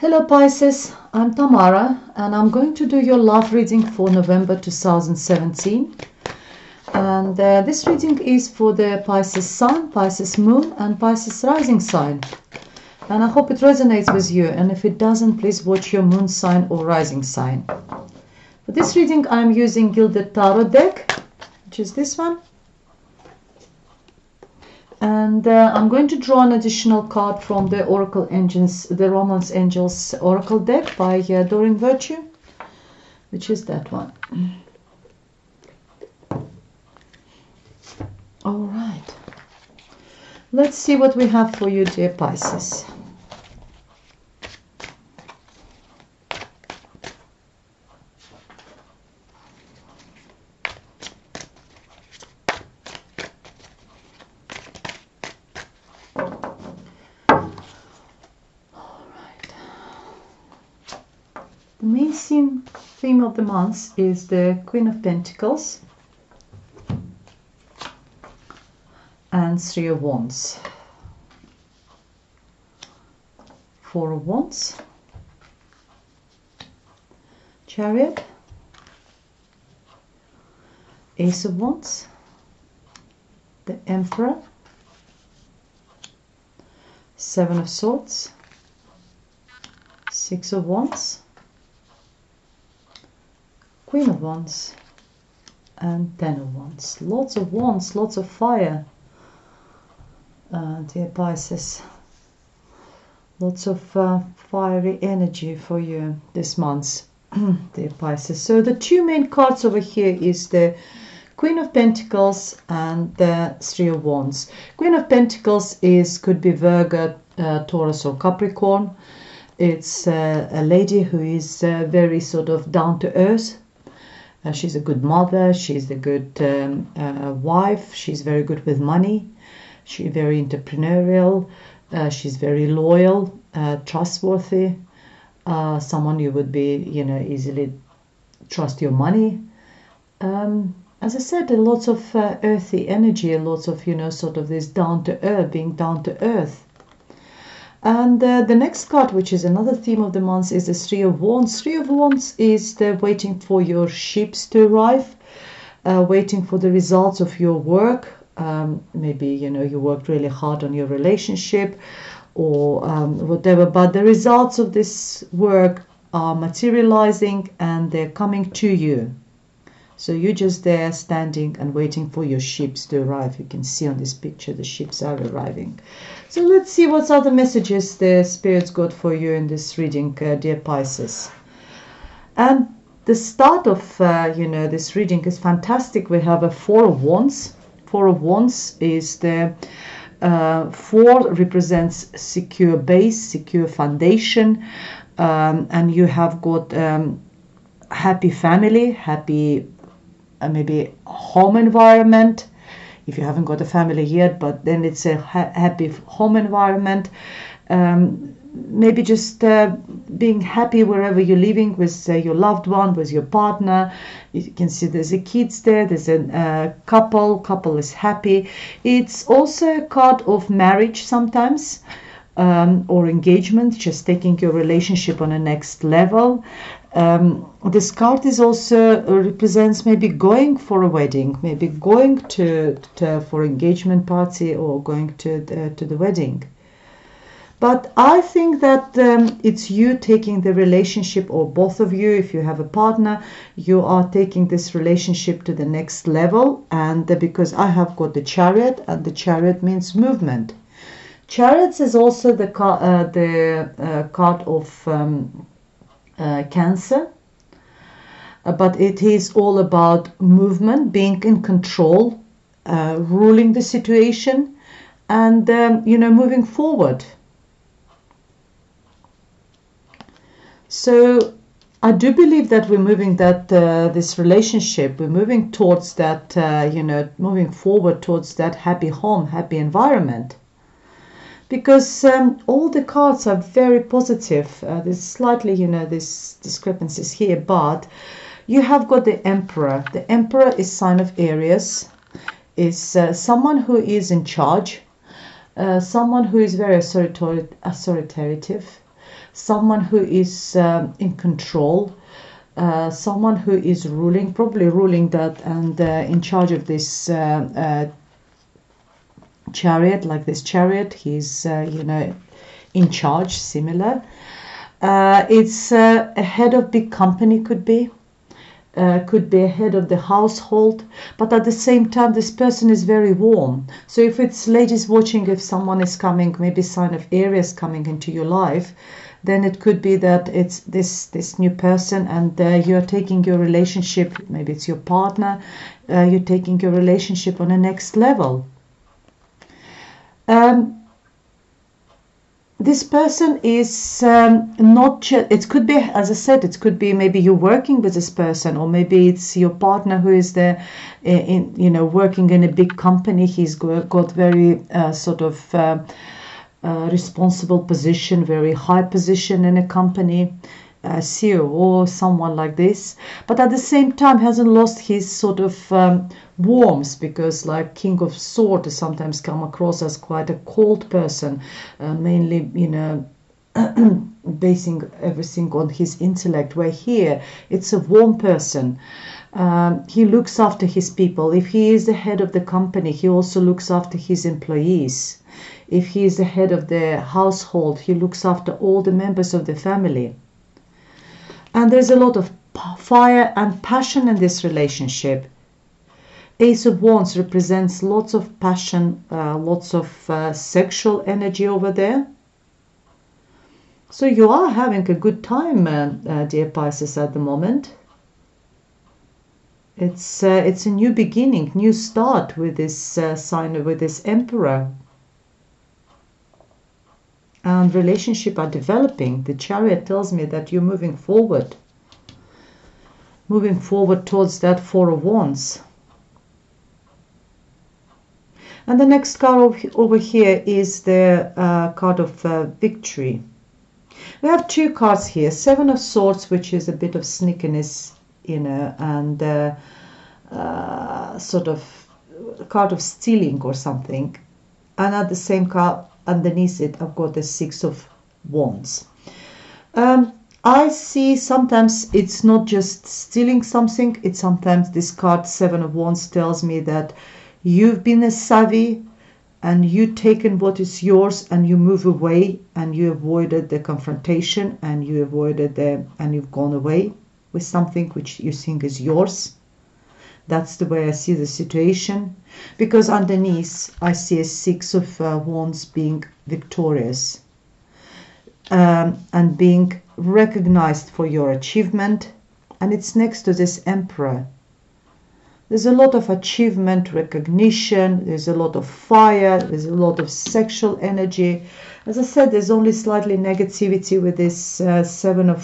Hello Pisces, I'm Tamara and I'm going to do your love reading for November 2017. And this reading is for the Pisces Sun, Pisces Moon and Pisces Rising sign. And I hope it resonates with you, and if it doesn't, please watch your moon sign or rising sign. For this reading I'm using Gilded Tarot deck, which is this one. And I'm going to draw an additional card from the Oracle Angels, the Romance Angels Oracle deck by Doreen Virtue, which is that one. All right. Let's see what we have for you, dear Pisces. The main theme of the month is the Queen of Pentacles and Three of Wands. Four of Wands, Chariot, Ace of Wands, the Emperor, Seven of Swords, Six of Wands, Queen of Wands and Ten of Wands. Lots of wands, lots of fire, dear Pisces. Lots of fiery energy for you this month, dear Pisces. So the two main cards over here is the Queen of Pentacles and the Three of Wands. Queen of Pentacles could be Virgo, Taurus or Capricorn. It's a lady who is very sort of down to earth. She's a good mother, she's a good wife, she's very good with money, she's very entrepreneurial, she's very loyal, trustworthy, someone you would be, easily trust your money. As I said, lots of earthy energy, lots of, sort of this down to earth, being down to earth. And the next card, which is another theme of the month, is the Three of Wands. Three of Wands is the waiting for your ships to arrive, waiting for the results of your work. Maybe, you worked really hard on your relationship or whatever, but the results of this work are materializing and they're coming to you. So you're just there standing and waiting for your ships to arrive. You can see on this picture the ships are arriving. So let's see what other messages the spirits got for you in this reading, dear Pisces. And the start of this reading is fantastic. We have a Four of Wands. Four of Wands is the four represents secure base, secure foundation, and you have got happy family, happy maybe home environment. If you haven't got a family yet, but then it's a happy home environment. Maybe just being happy wherever you're living with your loved one, with your partner. You can see there's a kids there, there's a couple is happy. It's also a card of marriage sometimes, or engagement, just taking your relationship on a next level. This card is also represents maybe going for a wedding, maybe going to for engagement party or going to the wedding. But I think that it's you taking the relationship, or both of you, if you have a partner, you are taking this relationship to the next level. And because I have got the Chariot, and the Chariot means movement. Chariots is also the card of Cancer, but it is all about movement, being in control, ruling the situation, and moving forward. So I do believe that we're moving this relationship, we're moving towards that, moving forward towards that happy home, happy environment. Because all the cards are very positive. There's slightly, there's discrepancies here, but you have got the Emperor. The Emperor is sign of Aries, is someone who is in charge, someone who is very authoritative, someone who is in control, someone who is ruling, probably ruling that and in charge of this chariot, like this chariot. He's in charge, similar. It's a head of big company, could be a head of the household, but at the same time this person is very warm. So if it's ladies watching, if someone is coming, maybe sign of Aries coming into your life, then it could be that it's this new person, and you're taking your relationship, maybe it's your partner, you're taking your relationship on a next level. This person is not just, it could be, as I said, it could be maybe you're working with this person, or maybe it's your partner who is there working in a big company. He's got very responsible position, very high position in a company, CEO or someone like this, but at the same time hasn't lost his sort of warmth, because like King of Swords is sometimes come across as quite a cold person, mainly basing everything on his intellect, where here it's a warm person. He looks after his people. If he is the head of the company, he also looks after his employees. If he is the head of the household, he looks after all the members of the family. And there's a lot of fire and passion in this relationship. Ace of Wands represents lots of passion, lots of sexual energy over there. So you are having a good time, dear Pisces, at the moment. It's a new beginning, new start with this sign, with this Emperor. And relationship are developing. The Chariot tells me that you're moving forward towards that Four of Wands. And the next card over here is the card of victory. We have two cards here. Seven of Swords, which is a bit of sneakiness, and sort of a card of stealing or something. And at the same card underneath it, I've got the Six of Wands. I see sometimes it's not just stealing something. It's sometimes this card, Seven of Wands, tells me that you've been a savvy and you've taken what is yours and you move away, and you avoided the confrontation, and you avoided and you've gone away with something which you think is yours. That's the way I see the situation, because underneath I see a Six of Wands being victorious and being recognized for your achievement, and it's next to this Emperor. There's a lot of achievement, recognition, there's a lot of fire, there's a lot of sexual energy. As I said, there's only slightly negativity with this Seven of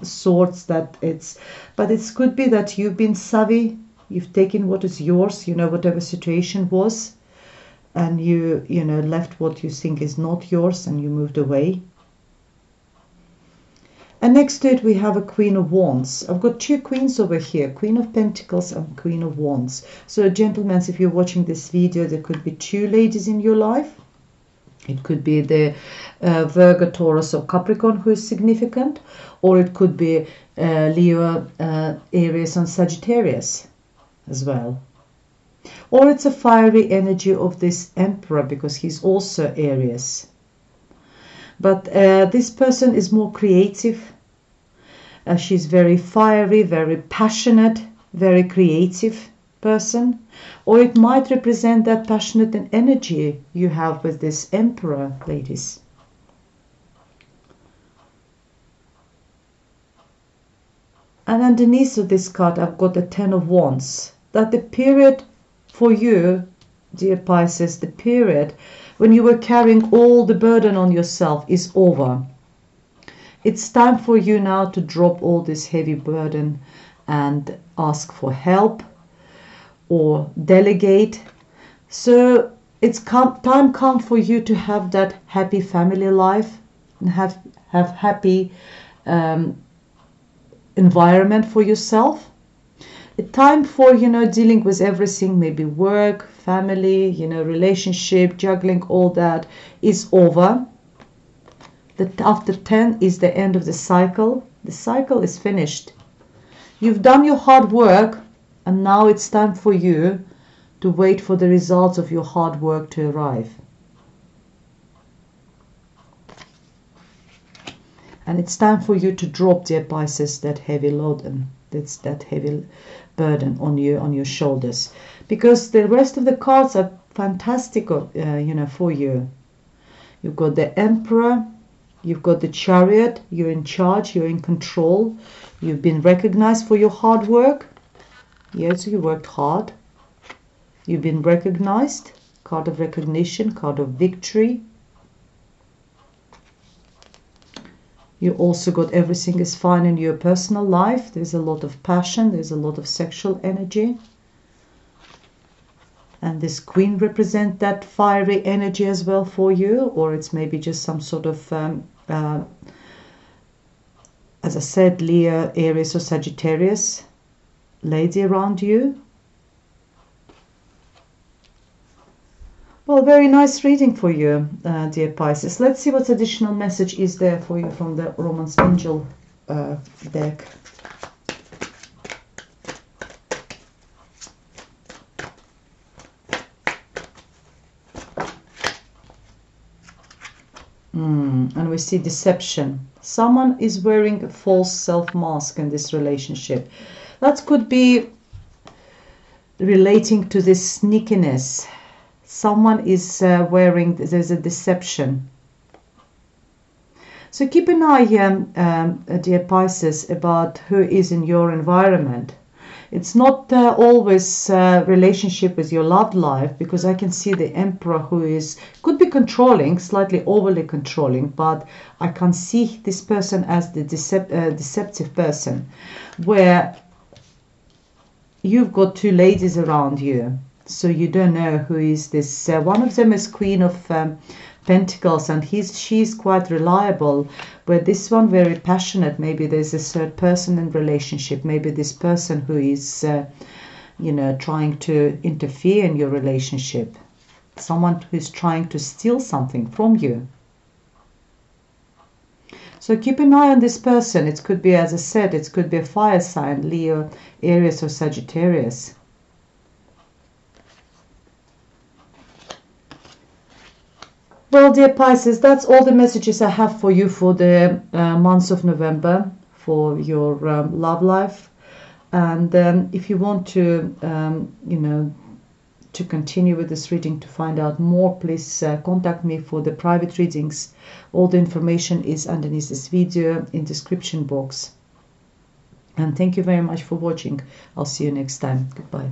Swords, but it could be that you've been savvy, you've taken what is yours, whatever situation was, and you left what you think is not yours and you moved away. And next to it we have a Queen of Wands. I've got two queens over here, Queen of Pentacles and Queen of Wands. So gentlemen, if you're watching this video, there could be two ladies in your life. It could be the Virgo, Taurus or Capricorn who is significant, or it could be Leo, Aries and Sagittarius as well. Or it's a fiery energy of this Emperor, because he's also Aries. But this person is more creative. She's very fiery, very passionate, very creative person. Or it might represent that passionate energy you have with this Emperor, ladies. And underneath of this card, I've got the Ten of Wands. That the period for you, dear Pisces, the period when you were carrying all the burden on yourself is over. It's time for you now to drop all this heavy burden and ask for help or delegate. So it's time come for you to have that happy family life and have happy environment for yourself. A time for dealing with everything, maybe work, family, relationship, juggling, all that is over. that after 10 is the end of the cycle. The cycle is finished. You've done your hard work, and now it's time for you to wait for the results of your hard work to arrive. And it's time for you to drop, dear Pisces, that heavy load and that heavy burden on your shoulders, because the rest of the cards are fantastic, for you. You've got the Emperor, you've got the Chariot. You're in charge, you're in control. You've been recognized for your hard work. Yes, you worked hard. You've been recognized. Card of recognition, card of victory. You also got everything is fine in your personal life. There's a lot of passion. There's a lot of sexual energy. And this Queen represents that fiery energy as well for you. Or it's maybe just some sort of, as I said, Leo, Aries or Sagittarius lady around you. Well, very nice reading for you, dear Pisces. Let's see what additional message is there for you from the Romance Angel deck. And we see deception. Someone is wearing a false self-mask in this relationship. That could be relating to this sneakiness. Someone is wearing, there's a deception. So keep an eye, dear Pisces, about who is in your environment. It's not always relationship with your love life, because I can see the Emperor who could be controlling, slightly overly controlling, but I can see this person as the deceptive person, where you've got two ladies around you. So you don't know who is this. One of them is Queen of Pentacles, and she's quite reliable. But this one very passionate. Maybe there's a third person in relationship. Maybe this person who is, trying to interfere in your relationship. Someone who's trying to steal something from you. So keep an eye on this person. It could be, as I said, it could be a fire sign, Leo, Aries or Sagittarius. Well, dear Pisces, that's all the messages I have for you for the month of November for your love life. And if you want to, to continue with this reading, to find out more, please contact me for the private readings. All the information is underneath this video in description box. And thank you very much for watching. I'll see you next time. Goodbye.